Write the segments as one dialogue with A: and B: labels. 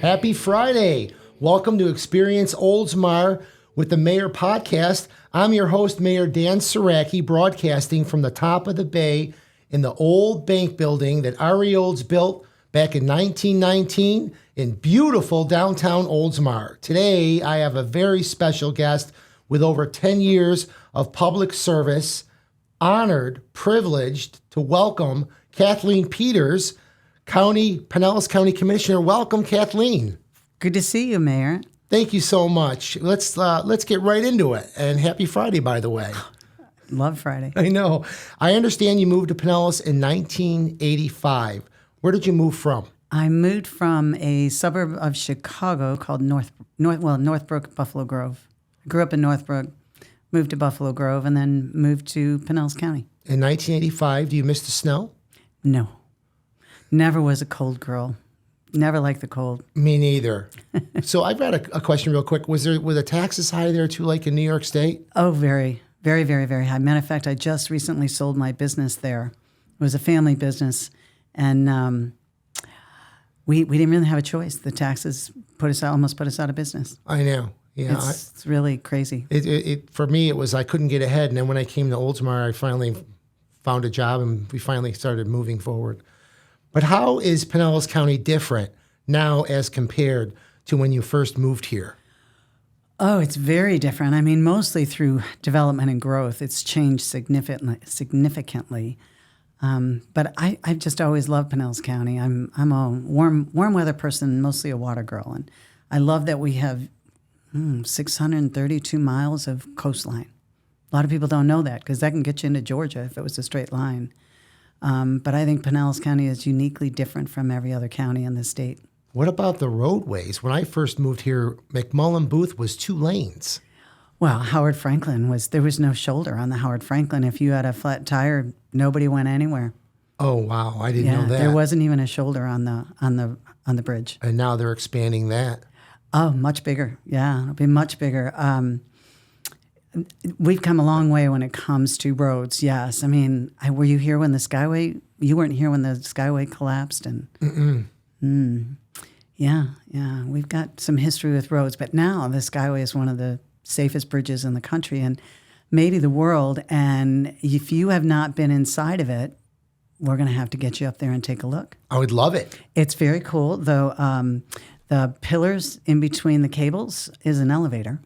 A: Happy Friday. Welcome to Experience Oldsmar with the Mayor Podcast. I'm your host, Mayor Dan Saracki, broadcasting from the top of the bay in the old bank building that Ari Olds built back in 1919 in beautiful downtown Oldsmar. Today, I have a very special guest with over 10 years of public service, honored, privileged to welcome Kathleen Peters, Pinellas County Commissioner. Welcome, Kathleen.
B: Good to see you, Mayor.
A: Thank you so much. Let's get right into it. And happy Friday, by the way.
B: Love Friday.
A: I know. I understand you moved to Pinellas in 1985. Where did you move from?
B: I moved from a suburb of Chicago called Northbrook, Buffalo Grove. I grew up in Northbrook, moved to Buffalo Grove, and then moved to Pinellas County.
A: In 1985, do you miss the snow?
B: No. Never was a cold girl. Never liked the cold.
A: Me neither. So I've got a question real quick. Were the taxes high there too, like in New York State?
B: Oh, very, very, very, very high. Matter of fact, I just recently sold my business there. It was a family business, and we didn't really have a choice. The taxes almost put us out of business.
A: I know. Yeah,
B: it's really crazy.
A: For me, it was I couldn't get ahead, and then when I came to Oldsmar, I finally found a job, and we finally started moving forward. But how is Pinellas County different now as compared to when you first moved here?
B: Oh, it's very different. I mean, mostly through development and growth. It's changed significantly. But I've just always loved Pinellas County. I'm a warm weather person, mostly a water girl. And I love that we have 632 miles of coastline. A lot of people don't know that because that can get you into Georgia if it was a straight line. But I think Pinellas County is uniquely different from every other county in the state.
A: What about the roadways? When I first moved here, McMullen Booth was 2 lanes.
B: Well, Howard Franklin there was no shoulder on the Howard Franklin. If you had a flat tire, nobody went anywhere.
A: Oh, wow. I didn't know that.
B: There wasn't even a shoulder on the bridge.
A: And now they're expanding that.
B: Oh, much bigger. Yeah, it'll be much bigger. We've come a long way when it comes to roads, yes. I mean, were you here when the Skyway? You weren't here when the Skyway collapsed? Yeah. We've got some history with roads, but now the Skyway is one of the safest bridges in the country and maybe the world. And if you have not been inside of it, we're going to have to get you up there and take a look.
A: I would love it.
B: It's very cool, though. The pillars in between the cables is an elevator.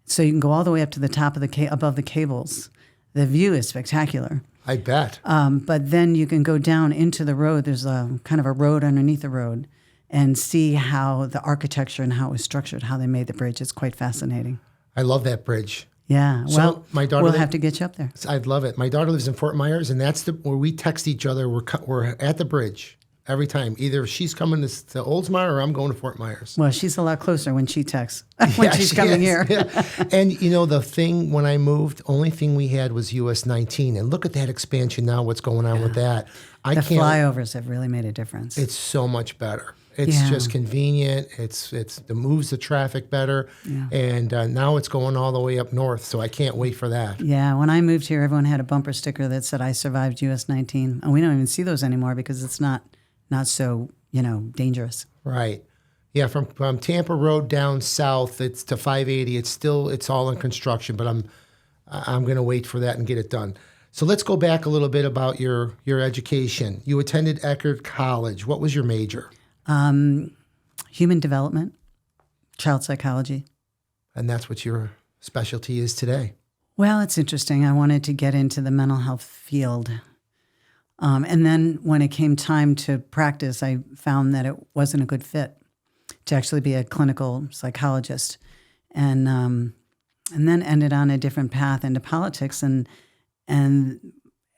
B: So you can go all the way up to the top of above the cables. The view is spectacular.
A: I bet.
B: But then you can go down into the road. There's a kind of a road underneath the road and see how the architecture and how it was structured, how they made the bridge. It's quite fascinating.
A: I love that bridge.
B: Yeah. Well,
A: my daughter
B: we'll have to get you up there.
A: I'd love it. My daughter lives in Fort Myers, and that's where we text each other. We're at the bridge every time. Either she's coming to Oldsmar or I'm going to Fort Myers.
B: Well, she's a lot closer when she texts when she's coming here.
A: Yeah. And, the thing when I moved, only thing we had was US 19. And look at that expansion now, what's going on with that.
B: The flyovers have really made a difference.
A: It's so much better. It's just convenient. It moves the traffic better. Yeah. And now it's going all the way up north, so I can't wait for that.
B: Yeah, when I moved here, everyone had a bumper sticker that said, "I survived US 19." And we don't even see those anymore because it's not so, dangerous.
A: Right. Yeah, from Tampa Road down south, it's to 580. It's all in construction, but I'm going to wait for that and get it done. So let's go back a little bit about your education. You attended Eckerd College. What was your major?
B: Human development, child psychology.
A: And that's what your specialty is today.
B: Well, it's interesting. I wanted to get into the mental health field. And then when it came time to practice, I found that it wasn't a good fit to actually be a clinical psychologist. And then ended on a different path into politics. And it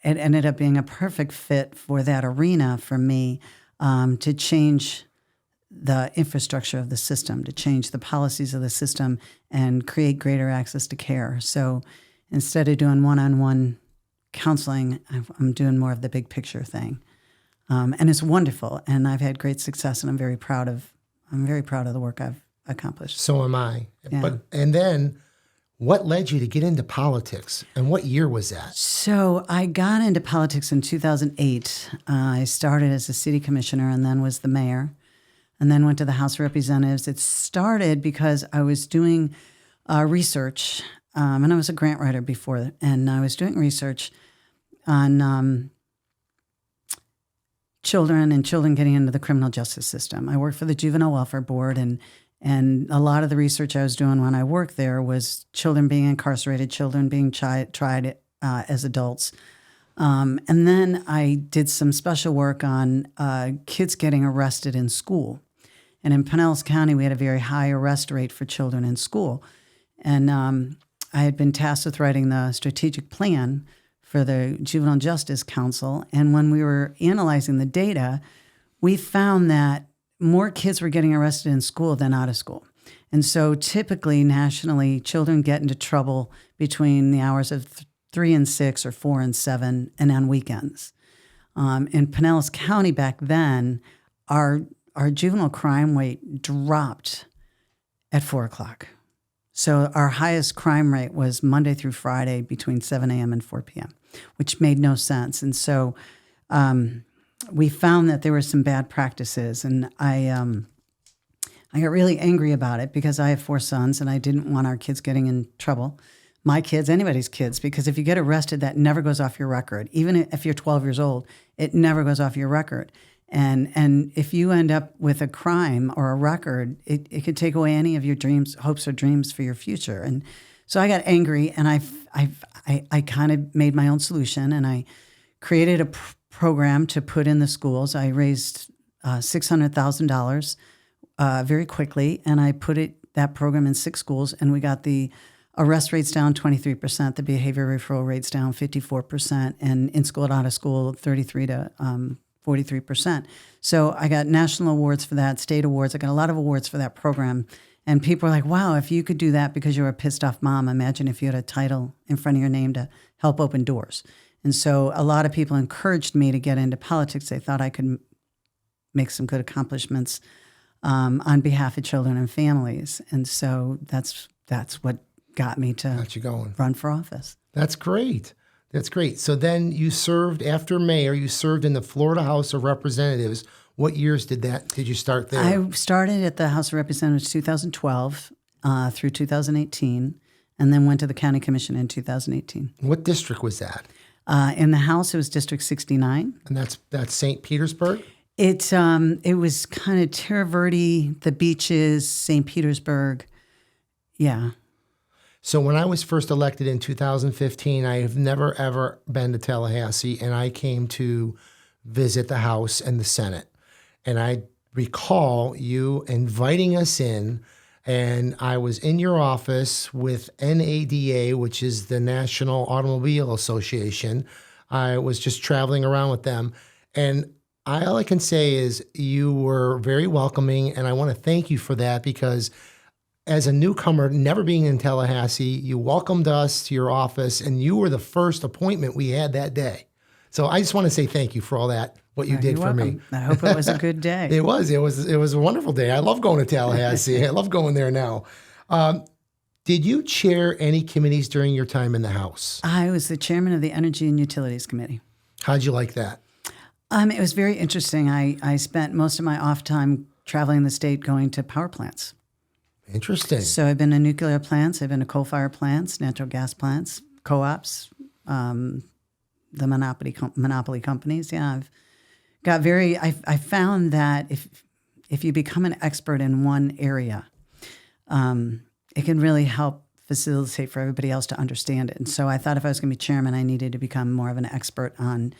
B: ended up being a perfect fit for that arena for me. To change the infrastructure of the system, to change the policies of the system and create greater access to care. So instead of doing one-on-one counseling, I'm doing more of the big picture thing. And it's wonderful. And I've had great success and I'm very proud of the work I've accomplished.
A: So am I.
B: Yeah.
A: And then what led you to get into politics, and what year was that?
B: So I got into politics in 2008. I started as a city commissioner and then was the mayor. and then went to the House of Representatives. It started because I was doing research, and I was a grant writer before, and I was doing research on children getting into the criminal justice system. I worked for the Juvenile Welfare Board, and a lot of the research I was doing when I worked there was children being incarcerated, children being tried as adults. And then I did some special work on kids getting arrested in school. And in Pinellas County, we had a very high arrest rate for children in school. And I had been tasked with writing the strategic plan for the Juvenile Justice Council. And when we were analyzing the data, we found that more kids were getting arrested in school than out of school. And so typically, nationally, children get into trouble between the hours of 3 and 6 or 4 and 7 and on weekends. In Pinellas County back then, our juvenile crime rate dropped at 4 o'clock. So our highest crime rate was Monday through Friday between 7 a.m. and 4 p.m., which made no sense. And so we found that there were some bad practices, and I got really angry about it because I have 4 sons, and I didn't want our kids getting in trouble. My kids, anybody's kids, because if you get arrested, that never goes off your record. Even if you're 12 years old, it never goes off your record. And if you end up with a crime or a record, it could take away any of your dreams, hopes or dreams for your future. And so I got angry, and I kind of made my own solution, and I created a program to put in the schools. I raised $600,000 very quickly, and I put that program in 6 schools, and we got the arrest rates down 23%, the behavior referral rates down 54%, and in school and out of school 33 to 43%. So I got national awards for that, state awards. I got a lot of awards for that program. And people are like, wow, if you could do that because you were a pissed off mom, imagine if you had a title in front of your name to help open doors. And so a lot of people encouraged me to get into politics. They thought I could make some good accomplishments on behalf of children and families. And so that's what got me to run for office.
A: That's great. That's great. So then you served, after mayor, you served in the Florida House of Representatives. What years did you start there?
B: I started at the House of Representatives 2012 through 2018, and then went to the County Commission in 2018.
A: What district was that?
B: In the House, it was District 69.
A: And that's St. Petersburg?
B: It was kind of Terra Verde, the beaches, St. Petersburg. Yeah.
A: So when I was first elected in 2015, I have never, ever been to Tallahassee, and I came to visit the House and the Senate. And I recall you inviting us in, and I was in your office with NADA, which is the National Automobile Association. I was just traveling around with them. And all I can say is you were very welcoming, and I want to thank you for that, because as a newcomer, never being in Tallahassee, you welcomed us to your office, and you were the first appointment we had that day. So I just want to say thank you for all that, what you did for me.
B: I hope it was a good day.
A: It was a wonderful day. I love going to Tallahassee. I love going there now. Did you chair any committees during your time in the House?
B: I was the chairman of the Energy and Utilities Committee.
A: How'd you like that?
B: It was very interesting. I spent most of my off time traveling the state going to power plants.
A: Interesting.
B: So I've been to nuclear plants, I've been to coal-fired plants, natural gas plants, co-ops, the monopoly companies. Yeah, I've got I found that if you become an expert in one area, it can really help facilitate for everybody else to understand it. And so I thought if I was going to be chairman, I needed to become more of an expert on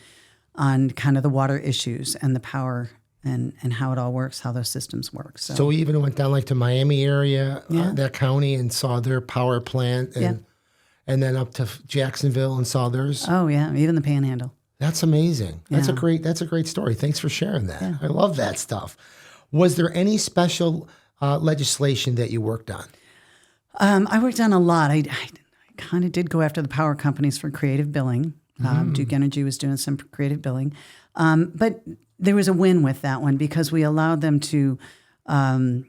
B: kind of the water issues and the power and how it all works, how those systems work. So
A: we even went down like to Miami area, that county, and saw their power plant, and then up to Jacksonville and saw theirs.
B: Oh yeah, even the Panhandle.
A: That's amazing. That's
B: Yeah.
A: a great story. Thanks for sharing that.
B: Yeah.
A: I love that stuff. Was there any special legislation that you worked on?
B: I worked on a lot. I kind of did go after the power companies for creative billing. Duke Energy was doing some creative billing. But there was a win with that one because we allowed them to kind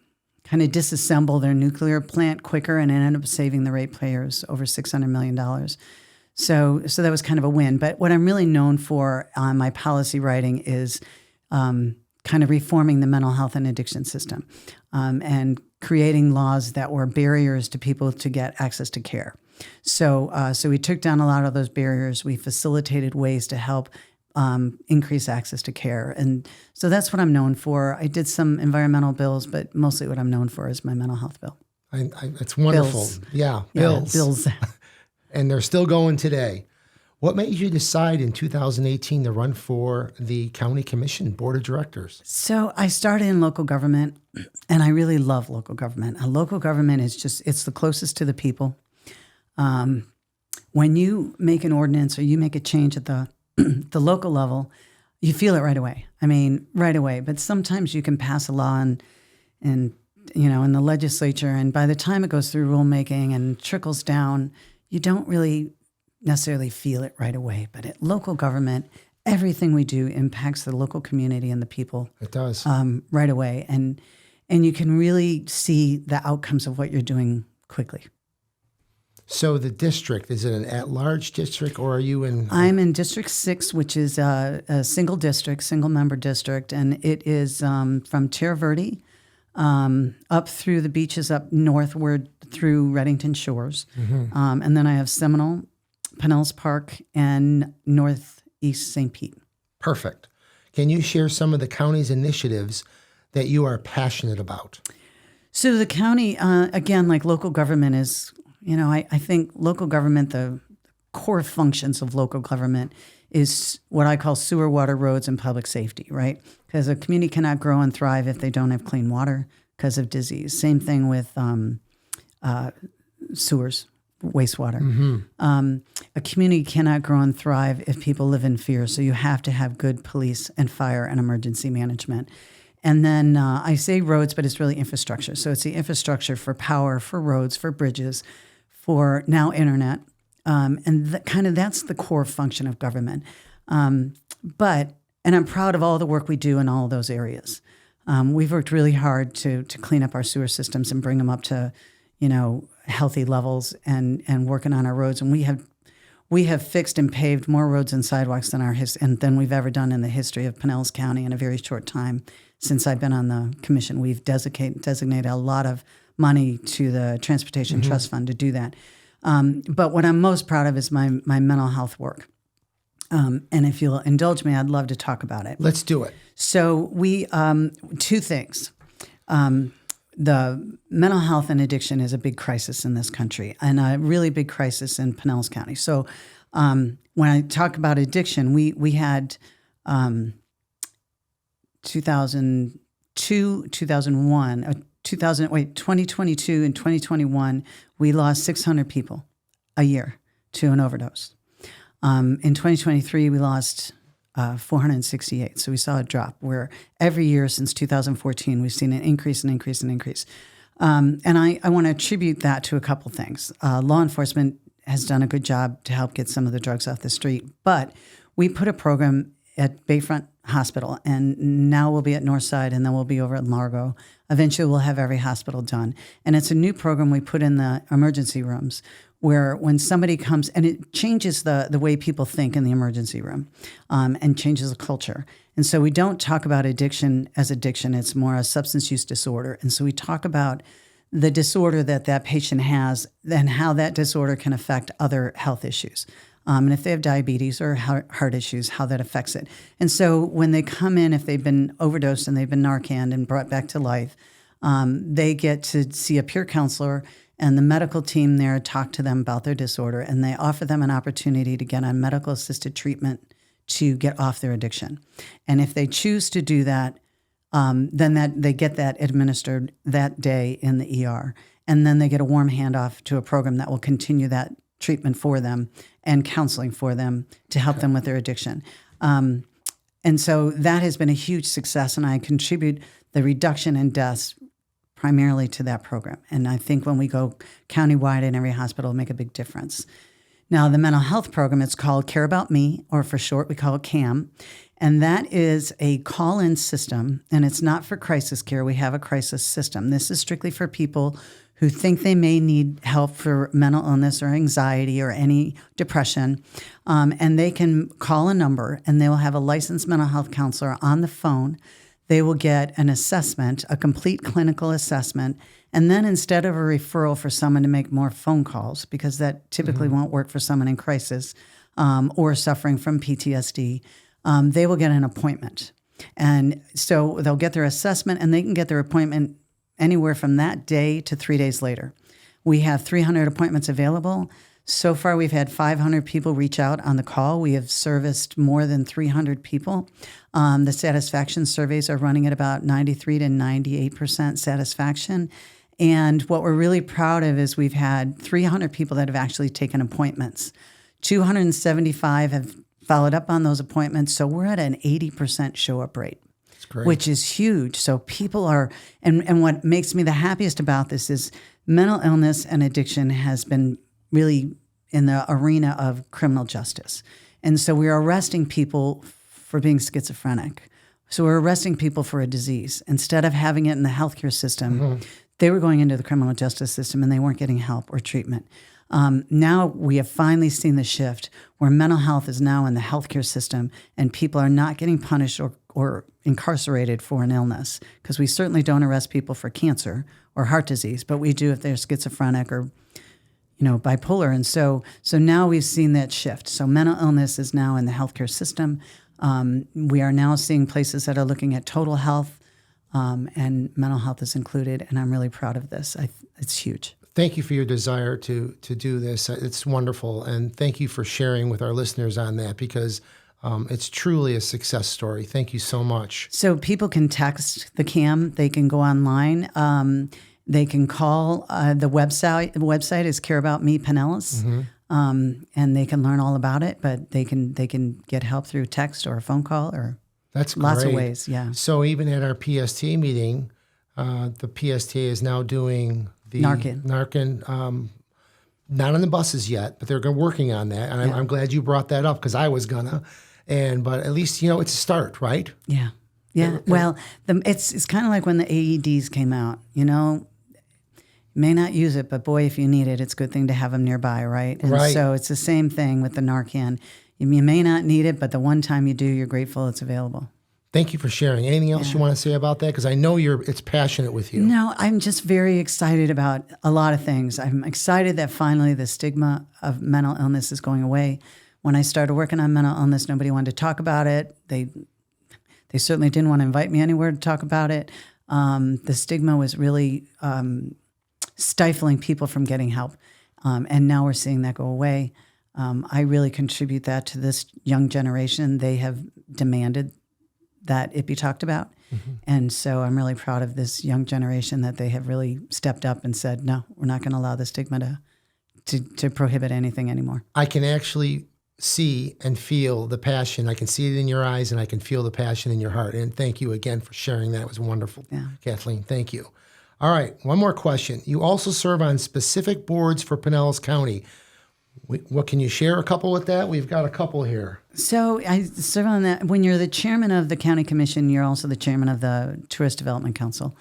B: of disassemble their nuclear plant quicker, and it ended up saving the ratepayers over $600 million. So that was kind of a win. But what I'm really known for on my policy writing is kind of reforming the mental health and addiction system, and creating laws that were barriers to people to get access to care. So we took down a lot of those barriers. We facilitated ways to help increase access to care. And so that's what I'm known for. I did some environmental bills, but mostly what I'm known for is my mental health bill.
A: It's wonderful.
B: Bills.
A: Yeah,
B: bills.
A: And they're still going today. What made you decide in 2018 to run for the county commission board of directors?
B: So I started in local government, and I really love local government. A local government is it's the closest to the people. When you make an ordinance or you make a change at the the local level, you feel it right away. I mean, right away. But sometimes you can pass a law and in the legislature, and by the time it goes through rulemaking and trickles down, you don't really necessarily feel it right away. But at local government, everything we do impacts the local community and the people.
A: It does.
B: Right away. And you can really see the outcomes of what you're doing quickly.
A: So the district, is it an at-large district, or are you in?
B: I'm in District 6, which is a single district, single-member district, and it is from Terre Verde up through the beaches up northward through Reddington Shores. Mm-hmm. And then I have Seminole, Pinellas Park, and Northeast St. Pete. Perfect.
A: Can you share some of the county's initiatives that you are passionate about?
B: So the county, again, like local government is... I think local government, the core functions of local government is what I call sewer, water, roads, and public safety, right? Because a community cannot grow and thrive if they don't have clean water because of disease. Same thing with sewers, wastewater. Mm-hmm. A community cannot grow and thrive if people live in fear. So you have to have good police and fire and emergency management. And then I say roads, but it's really infrastructure. So it's the infrastructure for power, for roads, for bridges, for now internet. And that's the core function of government. And I'm proud of all the work we do in all of those areas. We've worked really hard to clean up our sewer systems and bring them up to, healthy levels and working on our roads. And we have fixed and paved more roads and sidewalks than we've ever done in the history of Pinellas County in a very short time. Since I've been on the commission, we've designated a lot of money to the Transportation Trust Fund to do that. But what I'm most proud of is my mental health work. And if you'll indulge me, I'd love to talk about it.
A: Let's do it.
B: So we, two things. The mental health and addiction is a big crisis in this country and a really big crisis in Pinellas County. So when I talk about addiction, we had 2002, 2001, 2022 and 2021, we lost 600 people a year to an overdose. In 2023, we lost 468. So we saw a drop where every year since 2014, we've seen an increase. And I want to attribute that to a couple things. Law enforcement has done a good job to help get some of the drugs off the street, but we put a program at Bayfront Hospital, and now we'll be at Northside, and then we'll be over at Largo. Eventually, we'll have every hospital done. And it's a new program we put in the emergency rooms where when somebody comes, and it changes the way people think in the emergency room and changes the culture. And so we don't talk about addiction as addiction. It's more a substance use disorder. And so we talk about the disorder that patient has and how that disorder can affect other health issues. And if they have diabetes or heart issues, how that affects it. And so when they come in, if they've been overdosed and they've been Narcaned and brought back to life, they get to see a peer counselor, and the medical team there talk to them about their disorder, and they offer them an opportunity to get on medical-assisted treatment to get off their addiction. And if they choose to do that, then they get that administered that day in the ER. And then they get a warm handoff to a program that will continue that treatment for them and counseling for them to help them with their addiction. And so that has been a huge success, and I contribute the reduction in deaths primarily to that program. And I think when we go countywide in every hospital, it'll make a big difference. Now, the mental health program, it's called Care About Me, or for short, we call it CAM. And that is a call-in system, and it's not for crisis care. We have a crisis system. This is strictly for people who think they may need help for mental illness or anxiety or any depression. And they can call a number, and they will have a licensed mental health counselor on the phone they will get an assessment, a complete clinical assessment. And then instead of a referral for someone to make more phone calls, because that typically won't work for someone in crisis or suffering from PTSD, they will get an appointment. And so they'll get their assessment and they can get their appointment anywhere from that day to 3 days later. We have 300 appointments available. So far, we've had 500 people reach out on the call. We have serviced more than 300 people. The satisfaction surveys are running at about 93 to 98% satisfaction. And what we're really proud of is we've had 300 people that have actually taken appointments. 275 have followed up on those appointments. So we're at an 80% show-up rate, which is huge. So people are, and what makes me the happiest about this is mental illness and addiction has been really in the arena of criminal justice. And so we're arresting people for being schizophrenic. So we're arresting people for a disease. Instead of having it in the healthcare system, they were going into the criminal justice system and they weren't getting help or treatment. Now we have finally seen the shift where mental health is now in the healthcare system and people are not getting punished or incarcerated for an illness, because we certainly don't arrest people for cancer or heart disease, but we do if they're schizophrenic or bipolar. And so now we've seen that shift. So mental illness is now in the healthcare system. We are now seeing places that are looking at total health, and mental health is included. And I'm really proud of this. It's huge.
A: Thank you for your desire to do this. It's wonderful. And thank you for sharing with our listeners on that, because it's truly a success story. Thank you so much.
B: So people can text the CAM. They can go online. They can call the website. The website is Care About Me Pinellas, and they can learn all about it. But they can get help through text or a phone call or
A: that's
B: lots
A: great.
B: of ways. Yeah.
A: So even at our PSTA meeting, the PSTA is now doing the Narcan. Not on the buses yet, but they're working on that. And I'm glad you brought that up, because I was gonna. But at least it's a start, right?
B: Yeah. Yeah. Well, it's kind of like when the AEDs came out. You may not use it, but boy, if you need it, it's a good thing to have them nearby, right? And so it's the same thing with the Narcan. You may not need it, but the one time you do, you're grateful it's available.
A: Thank you for sharing. Anything else you want to say about that? Because I know it's passionate with you.
B: No, I'm just very excited about a lot of things. I'm excited that finally the stigma of mental illness is going away. When I started working on mental illness, nobody wanted to talk about it. They certainly didn't want to invite me anywhere to talk about it. The stigma was really stifling people from getting help. And now we're seeing that go away. I really contribute that to this young generation. They have demanded that it be talked about. And so I'm really proud of this young generation that they have really stepped up and said, no, we're not going to allow the stigma to prohibit anything anymore.
A: I can actually see and feel the passion. I can see it in your eyes, and I can feel the passion in your heart. And thank you again for sharing that. It was wonderful, Kathleen. Thank you. All right, one more question. You also serve on specific boards for Pinellas County. What can you share a couple with that? We've got a couple here.
B: So I serve on that. When you're the chairman of the county commission, you're also the chairman of the Tourist Development Council.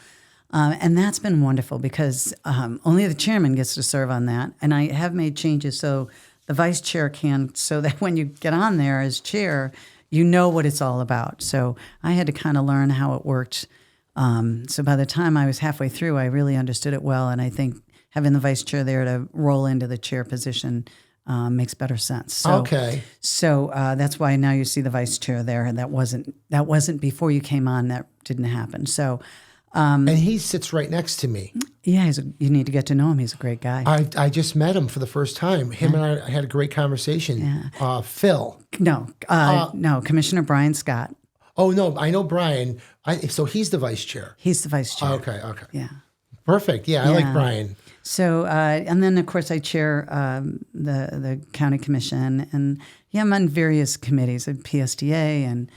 B: And that's been wonderful because only the chairman gets to serve on that. And I have made changes so the vice chair can, so that when you get on there as chair, you know what it's all about. So I had to kind of learn how it worked. So by the time I was halfway through, I really understood it well. And I think having the vice chair there to roll into the chair position makes better sense. So, So that's why now you see the vice chair there, and that wasn't before you came on. That didn't happen. So,
A: and he sits right next to me.
B: Yeah, you need to get to know him. He's a great guy.
A: I just met him for the first time. Him and I had a great conversation. Yeah. Phil.
B: No, Commissioner Brian Scott.
A: Oh no, I know Brian. So he's the vice chair.
B: He's the vice chair.
A: Okay.
B: Yeah.
A: Perfect. Yeah, I like Brian.
B: So, and then of course I chair the county commission, and I'm on various committees at PSTA, and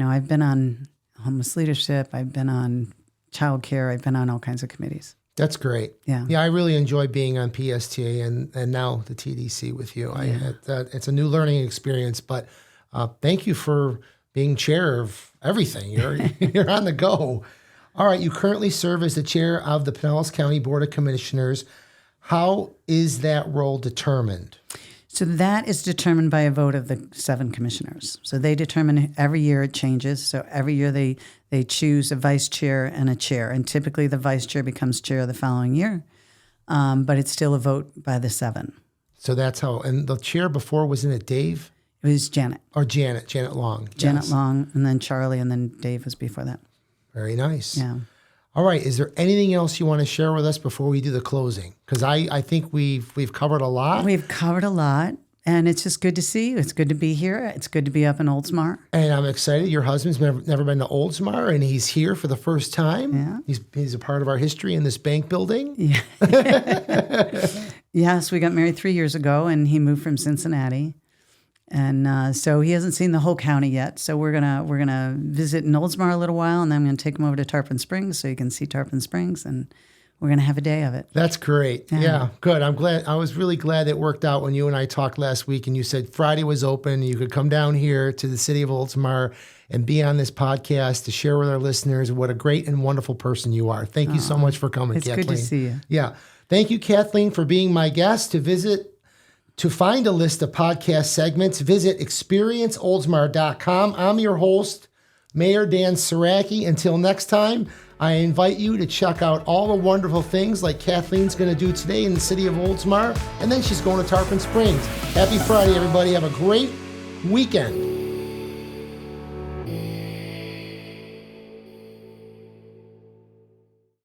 B: I've been on homeless leadership, I've been on child care, I've been on all kinds of committees.
A: That's great. Yeah, I really enjoy being on PSTA and now the TDC with you. It's a new learning experience, but thank you for being chair of everything. You're on the go. All right, you currently serve as the chair of the Pinellas County Board of Commissioners. How is that role determined?
B: So that is determined by a vote of the 7 commissioners. So they determine every year it changes. So every year they choose a vice chair and a chair. And typically the vice chair becomes chair the following year. But it's still a vote by the 7.
A: So that's how, and the chair before, wasn't it Dave?
B: It was Janet.
A: Or Janet Long.
B: Janet
A: Yes.
B: Long, and then Charlie, and then Dave was before that.
A: Very nice.
B: Yeah.
A: All right. Is there anything else you want to share with us before we do the closing? Because I think we've covered a lot.
B: We've covered a lot, and it's just good to see you. It's good to be here. It's good to be up in Oldsmar.
A: And I'm excited. Your husband's never been to Oldsmar, and he's here for the first time.
B: Yeah.
A: He's a part of our history in this bank building.
B: Yeah. Yes, we got married 3 years ago, and he moved from Cincinnati. And so he hasn't seen the whole county yet. So we're gonna visit in Oldsmar a little while, and then I'm gonna take him over to Tarpon Springs so you can see Tarpon Springs, and we're gonna have a day of it.
A: That's great. Yeah, good. I'm glad. I was really glad it worked out when you and I talked last week, and you said Friday was open. You could come down here to the city of Oldsmar and be on this podcast to share with our listeners what a great and wonderful person you are. Thank you so much for coming,
B: It's
A: Kathleen.
B: good to see you.
A: Yeah. Thank you, Kathleen, for being my guest. To find a list of podcast segments, visit experienceoldsmar.com. I'm your host, Mayor Dan Saracki. Until next time, I invite you to check out all the wonderful things like Kathleen's going to do today in the city of Oldsmar, and then she's going to Tarpon Springs. Happy Friday, everybody. Have a great weekend.